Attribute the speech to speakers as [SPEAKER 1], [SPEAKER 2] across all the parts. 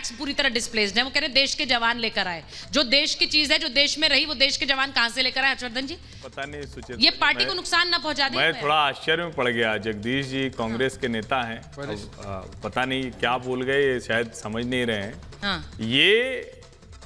[SPEAKER 1] Facts पूरी तरह displaced है। वो कह रहे देश के जवान लेकर आए, जो देश की चीज है, जो देश में रही, वो देश के जवान कहां से लेकर आए? हर्षवर्धन जी,
[SPEAKER 2] पता नहीं सुचित,
[SPEAKER 1] ये पार्टी को नुकसान ना पहुंचा दे।
[SPEAKER 2] मैं थोड़ा आश्चर्य में पड़ गया। जगदीश जी कांग्रेस के नेता हैं, पता नहीं क्या बोल गए, शायद समझ नहीं रहे हैं। ये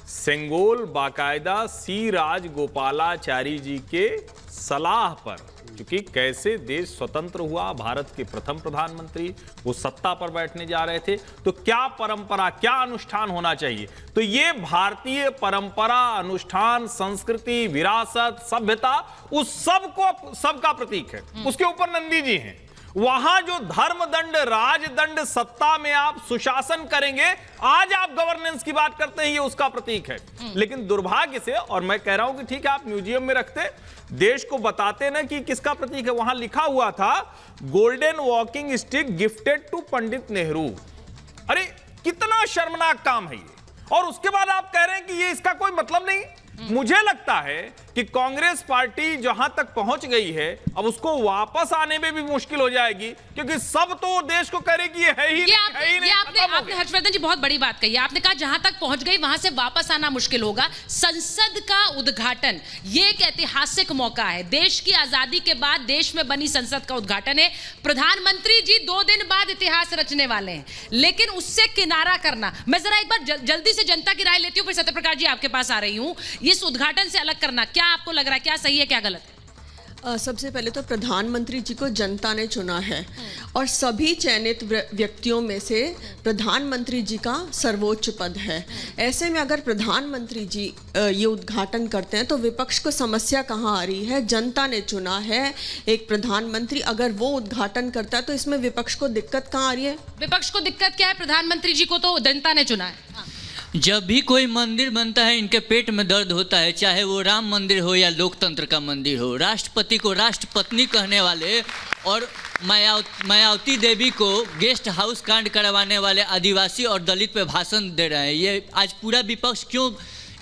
[SPEAKER 2] सेंगोल बाकायदा सी राजगोपालाचारी जी के सलाह पर, क्योंकि कैसे देश स्वतंत्र हुआ, भारत के प्रथम प्रधानमंत्री वो सत्ता पर बैठने जा रहे थे, तो क्या परंपरा, क्या अनुष्ठान होना चाहिए, तो ये भारतीय परंपरा, अनुष्ठान, संस्कृति, विरासत, सभ्यता, उस सबका प्रतीक है। उसके ऊपर नंदी जी हैं। वहां जो धर्मदंड, राजदंड, सत्ता में आप सुशासन करेंगे, आज आप गवर्नेंस की बात करते हैं, ये उसका प्रतीक है। लेकिन दुर्भाग्य से, और मैं कह रहा हूं कि ठीक है आप म्यूजियम में रखते, देश को बताते ना कि किसका प्रतीक है। वहां लिखा हुआ था golden walking stick gifted to Pandit Nehru. अरे कितना शर्मनाक काम है ये, और उसके बाद आप कह रहे हैं कि ये इसका कोई मतलब नहीं। मुझे लगता है कि कांग्रेस पार्टी जहां तक पहुंच गई है, अब उसको वापस आने में भी मुश्किल हो जाएगी, क्योंकि सब तो देश को कह रहे कि ये है ही नहीं।
[SPEAKER 1] आपने हर्षवर्धन जी बहुत बड़ी बात कही। आपने कहा जहां तक पहुंच गई वहां से वापस आना मुश्किल होगा। संसद का उद्घाटन ये एक ऐतिहासिक मौका है। देश की आजादी के बाद देश में बनी संसद का उद्घाटन है। प्रधानमंत्री जी 2 दिन बाद इतिहास रचने वाले हैं, लेकिन उससे किनारा करना, मैं जरा एक बार जल्दी से जनता की राय लेती हूं, फिर सत्यप्रकाश जी आपके पास आ रही हूं। इस उद्घाटन से अलग करना, क्या आपको लग रहा है, क्या सही है, क्या गलत है?
[SPEAKER 3] सबसे पहले तो प्रधानमंत्री जी को जनता ने चुना है, और सभी चयनित व्यक्तियों में से प्रधानमंत्री जी का सर्वोच्च पद है। ऐसे में अगर प्रधानमंत्री जी ये उद्घाटन करते हैं तो विपक्ष को समस्या कहाँ आ रही है? जनता ने चुना है एक प्रधानमंत्री, अगर वो उद्घाटन करता है तो इसमें विपक्ष को दिक्कत कहाँ आ रही है?
[SPEAKER 1] विपक्ष को दिक्कत क्या है? प्रधानमंत्री जी को तो जनता ने चुना है।
[SPEAKER 4] जब भी कोई मंदिर बनता है, इनके पेट में दर्द होता है, चाहे वो राम मंदिर हो या लोकतंत्र का मंदिर हो। राष्ट्रपति को राष्ट्रपत्नी कहने वाले और मायावती देवी को गेस्ट हाउस कांड करवाने वाले आदिवासी और दलित पे भाषण दे रहे हैं। ये आज पूरा विपक्ष क्यों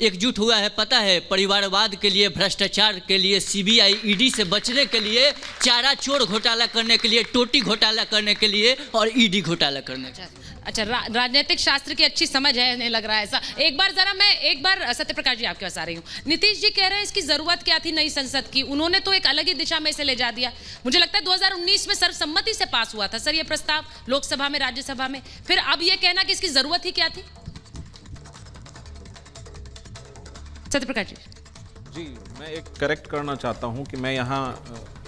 [SPEAKER 4] एकजुट हुआ है पता है? परिवारवाद के लिए, भ्रष्टाचार के लिए, सीबीआई ईडी से बचने के लिए, चारा चोर घोटाला करने के लिए, टोटी घोटाला करने के लिए और ईडी घोटाला करने के लिए।
[SPEAKER 1] अच्छा, राजनीतिक शास्त्र की अच्छी समझ है, नहीं लग रहा है ऐसा। एक बार सत्यप्रकाश जी आपके पास आ रही हूँ। नीतीश जी कह रहे हैं इसकी जरूरत क्या थी नई संसद की? उन्होंने तो एक अलग ही दिशा में इसे ले जा दिया। मुझे लगता है 2019 में सर्वसम्मति से पास हुआ था सर ये प्रस्ताव, लोकसभा में, राज्यसभा में। फिर अब ये कहना कि इसकी जरूरत ही क्या थी? सत्यप्रकाश
[SPEAKER 5] जी, मैं एक करेक्ट करना चाहता हूं कि मैं यहाँ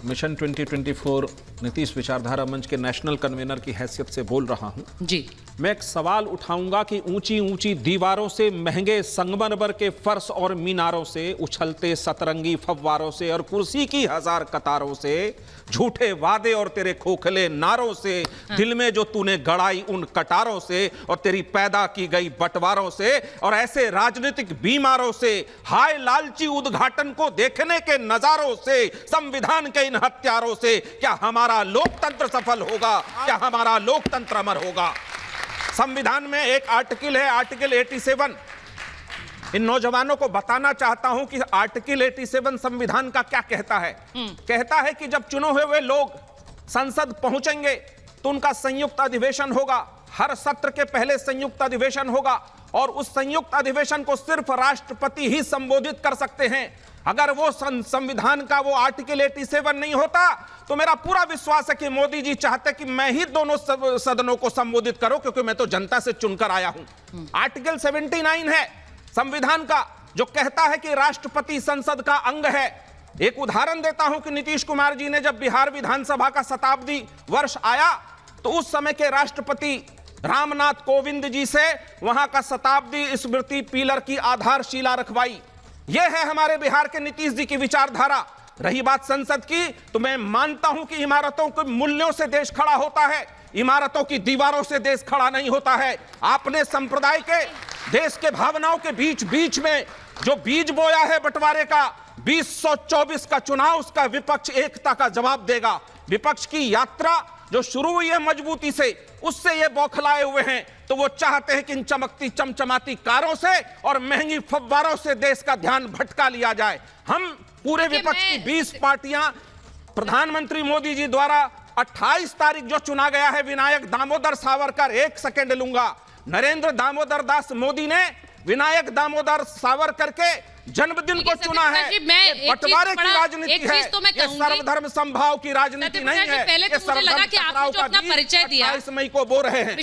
[SPEAKER 5] मिशन 2024 नीतीश विचारधारा मंच के नेशनल कन्वीनर की हैसियत से बोल रहा हूं
[SPEAKER 1] जी।
[SPEAKER 5] मैं एक सवाल उठाऊंगा कि ऊंची ऊंची दीवारों से, महंगे संगमरमर के फर्श और मीनारों से, उछलते सतरंगी फव्वारों से और कुर्सी की 1000 कतारों से, झूठे वादे और तेरे खोखले नारों से, दिल में जो तूने गड़ाई उन कटारों से और तेरी पैदा की गई बंटवारों से और ऐसे राजनीतिक बीमारों से, हाय लालची उद्घाटन को देखने के नजारों से, संविधान के इन हत्यारों से, क्या हमारा लोकतंत्र सफल होगा? क्या हमारा लोकतंत्र अमर होगा? संविधान में एक आर्टिकल है, आर्टिकल 87। इन नौजवानों को बताना चाहता हूं कि आर्टिकल 87 संविधान का क्या कहता है। कहता है कि जब चुने हुए लोग संसद पहुंचेंगे तो उनका संयुक्त अधिवेशन होगा। हर सत्र के पहले संयुक्त अधिवेशन होगा और उस संयुक्त अधिवेशन को सिर्फ राष्ट्रपति ही संबोधित कर सकते हैं। अगर वो संविधान का वो आर्टिकल 87 नहीं होता तो मेरा पूरा विश्वास है कि मोदी जी चाहते कि मैं ही दोनों सदनों को संबोधित करूं, क्योंकि मैं तो जनता से चुनकर आया हूं। आर्टिकल 79 है संविधान का, जो कहता है कि राष्ट्रपति संसद का अंग है। एक उदाहरण देता हूं कि नीतीश कुमार जी ने जब बिहार विधानसभा का शताब्दी वर्ष आया तो उस समय के राष्ट्रपति रामनाथ कोविंद जी से वहां का शताब्दी स्मृति पिलर की आधारशिला रखवाई। यह है हमारे बिहार के नीतीश जी की विचारधारा। रही बात संसद की, तो मैं मानता हूं कि इमारतों के मूल्यों से देश खड़ा होता है, इमारतों की दीवारों से देश खड़ा नहीं होता है। आपने संप्रदाय के, देश के भावनाओं के बीच बीच में जो बीज बोया है बंटवारे का, 2024 का चुनाव उसका विपक्ष एकता का जवाब देगा। विपक्ष की यात्रा जो शुरू हुई है मजबूती से, उससे ये बौखलाए हुए हैं, तो वो चाहते हैं कि इन चमकती चमचमाती कारों से और महंगी फव्वारों से देश का ध्यान भटका लिया जाए। हम पूरे विपक्ष की 20 पार्टियां, प्रधानमंत्री मोदी जी द्वारा 28 तारीख जो चुना गया है विनायक दामोदर सावरकर, एक सेकंड लूंगा, नरेंद्र दामोदर दास मोदी ने विनायक दामोदर सावरकर के जन्मदिन को चुना है। ये बंटवारे की राजनीति है, ये सर्वधर्म संभाव की राजनीति नहीं है।
[SPEAKER 1] पहले तो मुझे लगा कि आपने जो अपना परिचय दिया
[SPEAKER 5] 28 मई को बो रहे हैं।